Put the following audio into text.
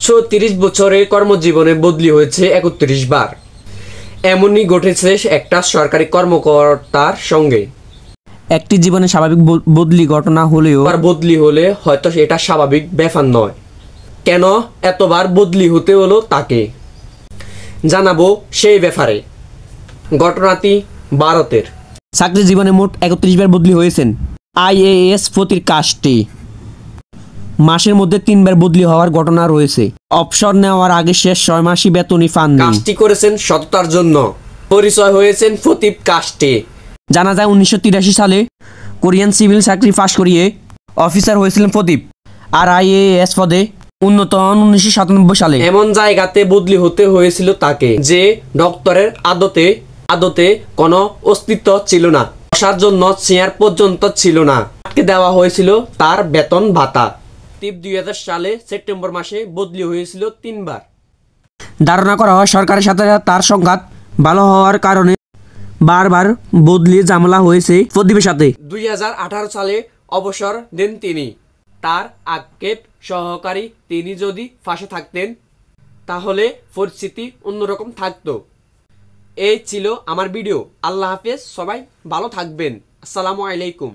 ৩০ বছরে কর্মজীবনে বদলি হয়েছে ৩১ বার। এমনই ঘটেছে একটা সরকারি কর্মকর্তার সঙ্গে। একটি জীবনে স্বাভাবিক বদলি ঘটনা হলেও আর বদলি হলে হয়তো এটা স্বাভাবিক ব্যাপার নয়। কেন এতবার বদলি হতে হলো তাকে জানাবো সেই ব্যাপারে। ঘটনাটি ভারতের। চাকরি জীবনে মোট ৩১ বার বদলি হয়েছেন IAS প্রতির কাজটি। মাসের মধ্যে 3 বার বদলি হওয়ার ঘটনা রয়েছে। অবসর নেওয়ার আগে শেষ 6 মাসই বেতনই পাননি। কাজটি করেছেন সততার জন্য। পরিচয় হয়েছেন প্রদীপ কাষ্টে। জানা যায় 1983 সালে কোরিয়ান সিভিল চাকরি পাশ করিয়ে অফিসার হয়েছিলেন প্রদীপ, আর IAS পদে উন্নত হন 1997 সালে। এমন জায়গাতে বদলি হতে হয়েছিল তাকে যে ডক্টরের আদতে কোনো অস্তিত্ব ছিল না। বসার জন্য চেয়ার পর্যন্ত ছিল না। আটকে দেওয়া হয়েছিল তার বেতন ভাতা। 2000 সালে সেপ্টেম্বর মাসে বদলি হয়েছিল 3 বার। ধারণা করা হয় সরকারের সাথে তার সংঘাত ভালো হওয়ার কারণে বারবার বদলি ঝামেলা হয়েছে প্রদীপের সাথে। 2018 সালে অবসর দেন তিনি। তার আক্ষেপ সহকারী তিনি যদি ফাঁসে থাকতেন তাহলে পরিস্থিতি অন্যরকম থাকতো। এই ছিল আমার ভিডিও। আল্লাহ হাফেজ, সবাই ভালো থাকবেন। আসসালামু আলাইকুম।